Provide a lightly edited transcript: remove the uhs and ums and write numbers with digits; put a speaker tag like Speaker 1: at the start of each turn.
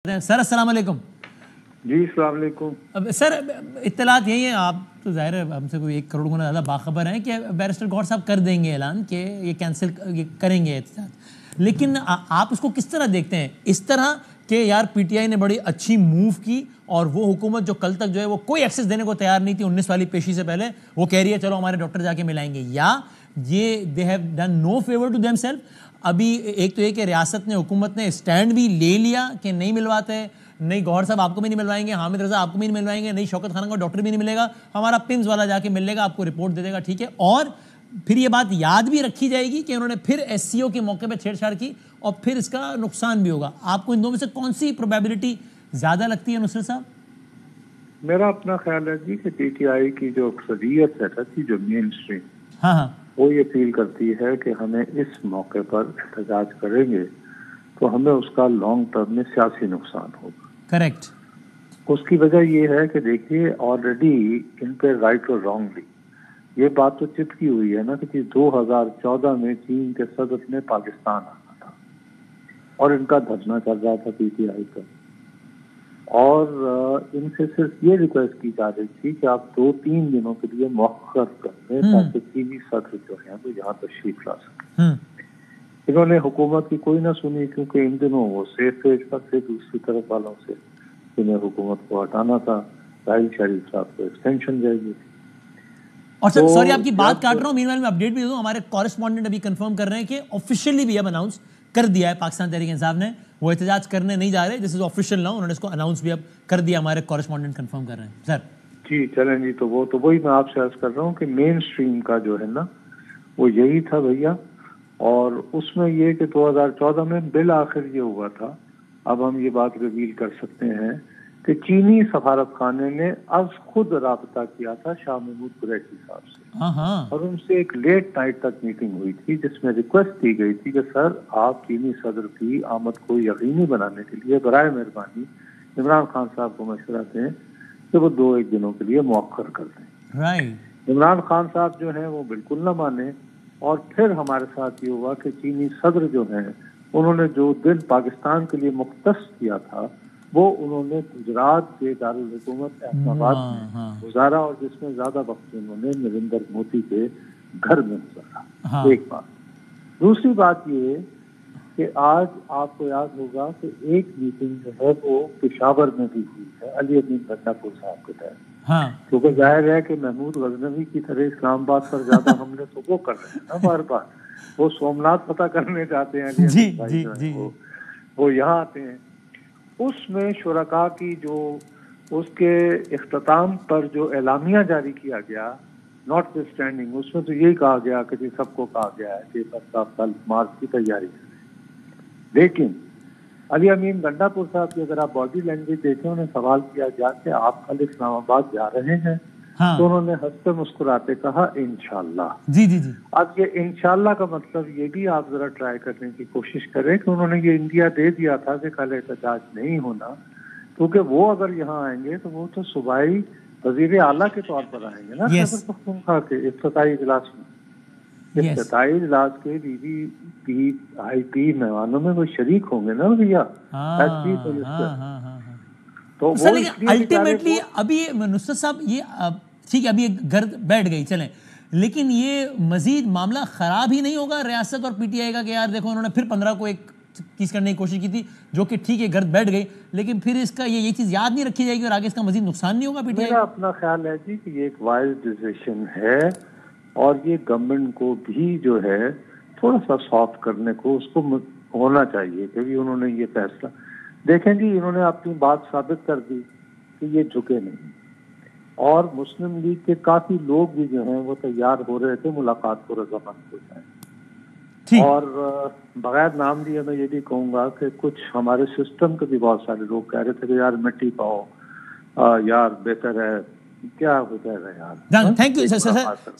Speaker 1: سر السلام علیکم.
Speaker 2: جی السلام علیکم.
Speaker 1: سر اطلاعات یہی ہیں, آپ تو ظاہر ہے ہم سے کوئی 1 کروڑ گنا زیادہ باخبر ہیں کہ بیرسٹر گوھر صاحب کر دیں گے اعلان کہ یہ کینسل کریں گے احتجاج, لیکن آپ اس کو کس طرح دیکھتے ہیں؟ اس طرح کہ یار پی ٹی آئی نے بڑی اچھی موو کی اور وہ حکومت جو کل تک جو ہے وہ کوئی ایکسس دینے کو تیار نہیں تھی 19 والی پیشی سے پہلے, وہ کہہ رہی ہے چلو ہمارے ڈاکٹر جا کے ملائیں گے, یا یہ they have done no favour to themselves? ابھی ایک تو یہ کہ ریاست نے, حکومت نے اسٹینڈ بھی لے لیا کہ نہیں ملواتے, نہیں گوھر صاحب آپ کو بھی نہیں ملوائیں گے, حامد رضا آپ کو بھی نہیں ملوائیں گے, نہیں شوکت خانہ کو ڈاکٹر بھی نہیں ملے گا, ہمارا پمز والا جا کے مل لے گا, آپ کو رپورٹ دے دے گا, ٹھیک ہے. اور پھر یہ بات یاد بھی رکھی جائے گی کہ انہوں نے پھر ایس سی او کے موقع پہ چھیڑ چھاڑ کی اور پھر اس کا نقصان بھی ہوگا. آپ کو ان دو میں سے کون سی پروبیبلٹی زیادہ لگتی ہے نصرت صاحب؟
Speaker 2: میرا اپنا خیال ہے جی کہ پی ٹی آئی کی جو اکثریت ہے جو مین اسٹریم,
Speaker 1: ہاں
Speaker 2: وہ یہ فیل کرتی ہے کہ ہمیں اس موقع پر احتجاج کریں گے تو ہمیں اس کا لانگ ٹرم میں سیاسی نقصان ہوگا.
Speaker 1: کریکٹ.
Speaker 2: اس کی وجہ یہ ہے کہ دیکھیے آلریڈی ان پہ رائٹ اور رانگلی یہ بات تو چپکی ہوئی ہے نا کہ 2014 میں چین کے صدر نے پاکستان آنا تھا اور ان کا دھرنا چل رہا تھا پی ٹی آئی کا, اور ان سے صرف یہ ریکویسٹ کی جا رہی تھی کہ آپ 2-3 دنوں کے لیے مؤخر کر دیں تاکہ چینی صدر جو ہیں وہ یہاں تشریف لا سکیں. انہوں نے حکومت کی کوئی نہ سنی کیونکہ ان دنوں وہ سیف پیج پر تھے دوسری طرف والوں سے, انہیں حکومت کو ہٹانا تھا, راحیل شریف صاحب کو ایکسٹینشن جائے گی.
Speaker 1: اور سر سوری آپ کی بات کاٹ رہا ہوں, مین وائل میں اپڈیٹ بھی دے دوں, ہمارے کورسپونڈنٹ ابھی کنفرم کر رہے ہیں کہ آفیشیلی بھی اب اناؤنس کر دیا ہے پاکستان تحریک انصاف نے, وہ احتجاج کرنے نہیں جا رہے, دس از آفیشیل ناؤ, انہوں نے اس کو اناؤنس بھی اب کر دیا, ہمارے کورسپونڈنٹ کنفرم کر رہے ہیں. سر
Speaker 2: جی چلیں جی, تو وہی میں آپ سے عرض کر رہا ہوں کہ مین اسٹریم کا جو ہے نا وہ یہی تھا بھیا, اور اس میں یہ کہ 2014 میں بالآخر یہ ہوا تھا, اب ہم یہ بات ریویل کر سکتے ہیں کہ چینی سفارت خانے نے از خود رابطہ کیا تھا شاہ محمود قریشی صاحب سے, اور ان سے ایک لیٹ نائٹ تک میٹنگ ہوئی تھی جس میں ریکویسٹ کی گئی تھی کہ سر آپ چینی صدر کی آمد کو یقینی بنانے کے لیے برائے مہربانی عمران خان صاحب کو مشورہ دیں کہ وہ 2-1 دنوں کے لیے مؤخر کر دیں. عمران خان صاحب جو ہیں وہ بالکل نہ مانے, اور پھر ہمارے ساتھ یہ ہوا کہ چینی صدر جو ہیں انہوں نے جو دن پاکستان کے لیے مختص کیا تھا وہ انہوں نے گجرات کے دارالحکومت احمد آباد میں گزارا, اور جس میں زیادہ وقت انہوں نے نریندر مودی کے گھر میں گزارا. ایک بات. دوسری بات یہ کہ آج آپ کو یاد ہوگا کہ ایک میٹنگ جو ہے وہ پشاور میں بھی ہوئی ہے علی امین گنڈا پور صاحب کے تحت, کیونکہ ظاہر ہے کہ محمود غزنوی کی طرح اسلام آباد پر زیادہ حملے تو وہ کر رہے ہیں نا بار بار, وہ سومناتھ پتہ کرنے جاتے ہیں علی امین بھائی, وہ یہاں آتے ہیں. اس میں شرکاء کی جو اس کے اختتام پر جو اعلامیہ جاری کیا گیا ناٹ اسٹینڈنگ, اس میں تو یہی کہا گیا کہ جی سب کو کہا گیا ہے کہ 10 مارچ کی تیاری ہے. لیکن علی امین گنڈا پور صاحب کی اگر آپ باڈی لینگویج دیکھیں, انہیں سوال کیا گیا کہ آپ کل اسلام آباد جا رہے ہیں, تو انہوں نے ہنستے مسکراتے کہا انشاءاللہ. اب یہ انشاءاللہ کا مطلب یہ بھی آپ ذرا ٹرائی کرنے کی کوشش کریں کہ انہوں نے یہ انڈیا دے دیا تھا کہ کل احتجاج نہیں ہونا, کیونکہ وہ اگر یہاں آئیں گے تو وہ تو صوبائی وزیر اعلیٰ کے طور پر آئیں گے نا خیبر پختونخوا کے افتتاحی اجلاس میں. افتتاحی اجلاس کے VIP مہمانوں میں وہ شریک ہوں گے نا بھیا.
Speaker 1: تو الٹیمیٹلی ابھی نصرت صاحب یہ ٹھیک ہے, ابھی گرد بیٹھ گئی, چلیں, لیکن یہ مزید معاملہ خراب ہی نہیں ہوگا ریاست اور پی ٹی آئی کا کہ یار دیکھو انہوں نے پھر 15 کو ایک چیز کرنے کی کوشش کی تھی جو کہ ٹھیک ہے گرد بیٹھ گئی, لیکن پھر اس کا یہ چیز یاد نہیں رکھی جائے گی اور آگے اس کا مزید نقصان نہیں ہوگا پی ٹی آئی؟
Speaker 2: میرا اپنا خیال ہے جی کہ یہ ایک وائز ڈیسیشن ہے, اور یہ گورنمنٹ کو بھی جو ہے تھوڑا سا سافٹ کرنے کو اس کو ہونا چاہیے, کیونکہ انہوں نے یہ فیصلہ دیکھیں جی انہوں نے اپنی بات ثابت کر دی کہ یہ جھکے نہیں, اور مسلم لیگ کے کافی لوگ بھی جو ہیں وہ تیار ہو رہے تھے ملاقات کو رضامند ہو جائیں. اور بغیر نام لیے میں یہ بھی کہوں گا کہ کچھ ہمارے سسٹم کے بھی بہت سارے لوگ کہہ رہے تھے کہ یار مٹی پاؤ یار بہتر ہے, کیا ہو جائے گا یار.
Speaker 1: Thank you sir.